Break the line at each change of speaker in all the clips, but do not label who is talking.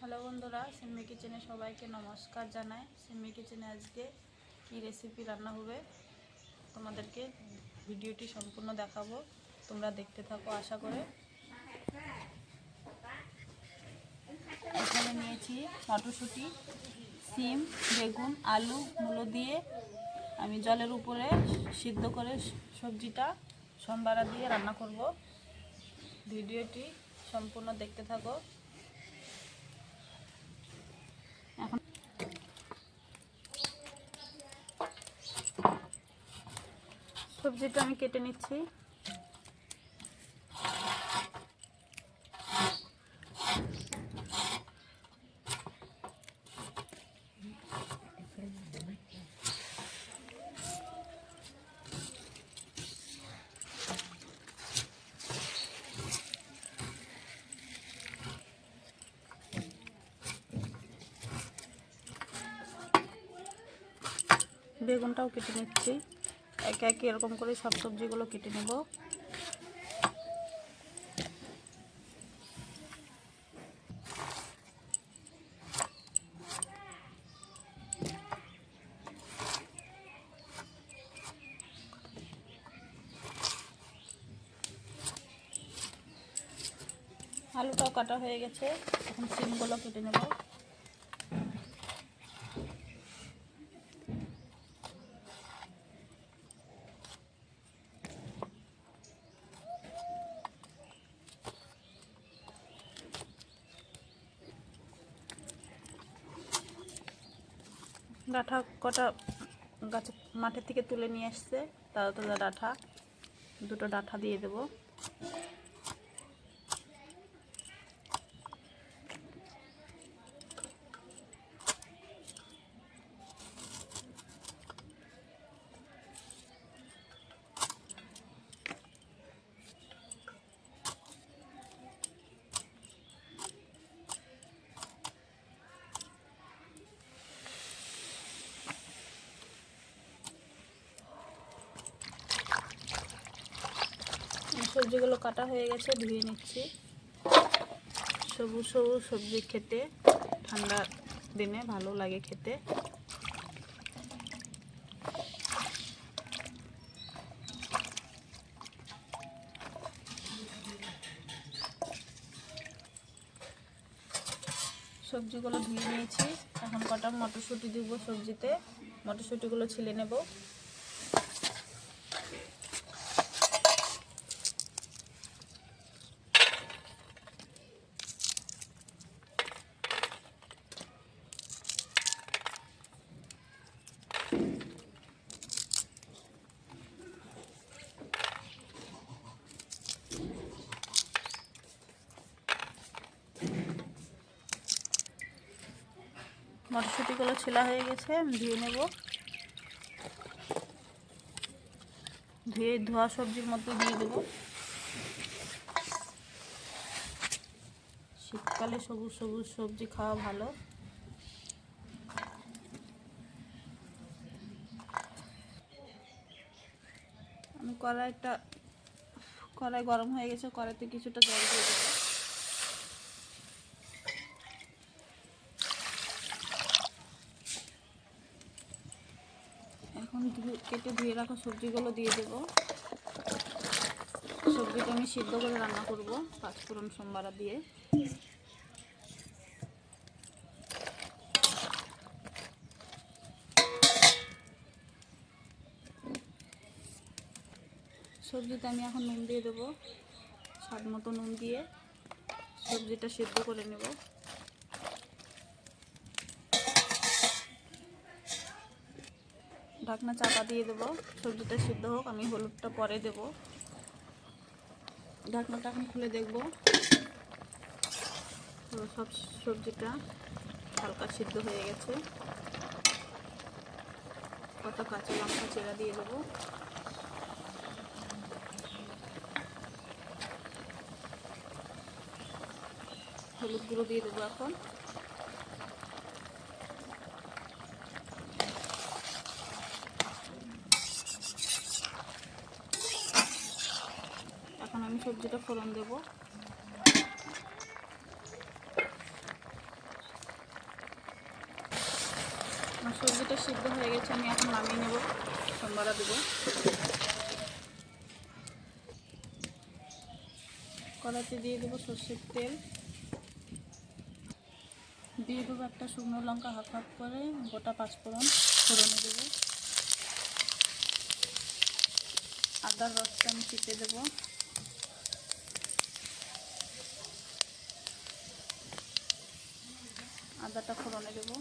Hello বন্ধুরা, সিম্মি কিচেনে সবাইকে নমস্কার জানাই। সিম্মি কিচেনে আজকে কি রেসিপি রান্না হবে তোমাদেরকে ভিডিওটি সম্পূর্ণ দেখাবো, তোমরা দেখতে থাকো আশা করে। এখানে নিয়েছি মটরশুঁটি, সিম, বেগুন, আলু, মূলো দিয়ে আমি জলের উপরে সিদ্ধ করে সবজিটা সোমবারা দিয়ে রান্না করব। ভিডিওটি সম্পূর্ণ দেখতে থাকো। এখন সবজিটা আমি কেটে নিচ্ছি। বেগুনটাও কেটে নিচ্ছি, একে একে এরকম করে সব সবজিগুলো কেটে নেব। আলুটাও কাটা হয়ে গেছে, এখন সিমগুলো কেটে নেব। ডাঁটা কটা গাছে মাঠের থেকে তুলে নিয়ে আসছে, তাজা তাজা ডাঁটা, দুটো ডাঁটা দিয়ে দেব। সবজিগুলো কাটা হয়ে গেছে, ধুয়ে নিচ্ছি। সবুজ সবুজ সবজি খেতে ঠান্ডা দিনে ভালো লাগে খেতে। সবজিগুলো ধুয়ে নিয়েছি, এখন কটা মটরশুঁটি দিব সবজিতে। মটরশুঁটিগুলো ছিলে নেব। মটরশুঁটিগুলো ছেলা হয়ে গেছে, আমি ধুয়ে নেব। ধোয়া সবজির মধ্যে দিয়ে দেব। শীতকালে সবুজ সবুজ সবজি খাওয়া ভালো। আমি কড়াই গরম হয়ে গেছে, কড়াইতে কিছুটা জল দিয়ে দেবো। এখন কেটে ধুয়ে রাখা সবজিগুলো দিয়ে দেব। সবজিটা আমি সিদ্ধ করে রান্না করব পাঁচফোড়ন সোমবারা দিয়ে। সবজিতে আমি এখন নুন দিয়ে দেবো, স্বাদ মতো নুন দিয়ে সবজিটা সিদ্ধ করে নেব। ঢাকনা চাপা দিয়ে দেবো, সবজিটা সিদ্ধ হোক, আমি হলুদটা পরে দেব। ঢাকনাটা এখন খুলে দেখব, সব সবজিটা হালকা সিদ্ধ হয়ে গেছে। কত কাঁচা লঙ্কা চেরা দিয়ে দেবো। হলুদ গুঁড়ো দিয়ে দেবো। এখন আমি সবজিটা ফোড়ন দেব। সবজিটা সিদ্ধ হয়ে গেছে, আমি এখন নামিয়ে নেব, সম্বারা দেবো। কড়াইতে দিয়ে দেবো সর্ষের তেল, দিয়ে দেবো একটা শুকনো লঙ্কা হাফ হাফ করে, গোটা পাঁচফোড়ন ফোড়নে দেবো। আদার রসটা আমি চিপে দেবো। আদাটা ফোড়নে দেবো।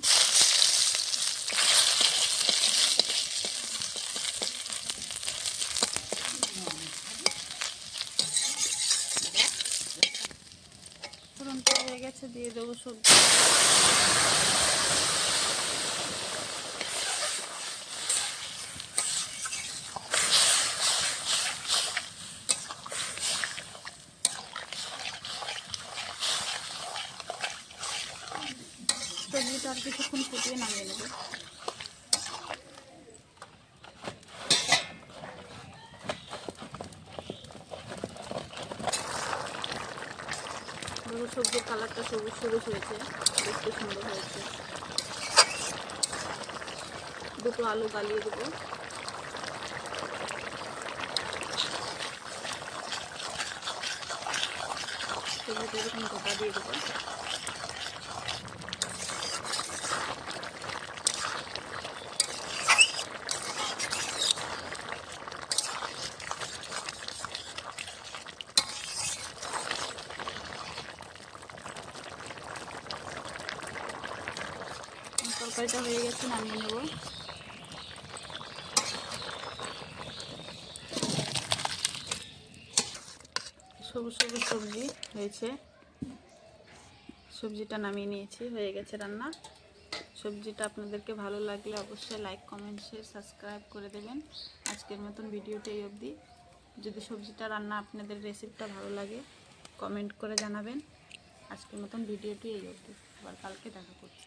ফোড়নটা হয়ে গেছে, দিয়ে দেবো সবজি। সবজিটা আর কিছুক্ষণ ফুটিয়ে নামিয়ে নেব। দেখো সবজির কালারটা সবুজ সবুজ হয়েছে, দেখতে সুন্দর হয়েছে। দুটো আলু গালিয়ে দেবো। সবজিটা এরকম গোটা দিয়ে দেবো। তরকারিটা হয়ে গেছে, নামিয়ে নেব। সবুজ সবুজ সবজি হয়েছে, সবজিটা নামিয়ে নিয়েছি, হয়ে গেছে রান্না। সবজিটা আপনাদেরকে ভালো লাগলে অবশ্যই লাইক কমেন্ট শেয়ার সাবস্ক্রাইব করে দেবেন। আজকের মতন ভিডিওটা এই অবধি। যদি সবজিটা রান্না আপনাদের রেসিপিটা ভালো লাগে কমেন্ট করে জানাবেন। আজকের মতন ভিডিওটি এই অবধি, আবার কালকে দেখা করছি।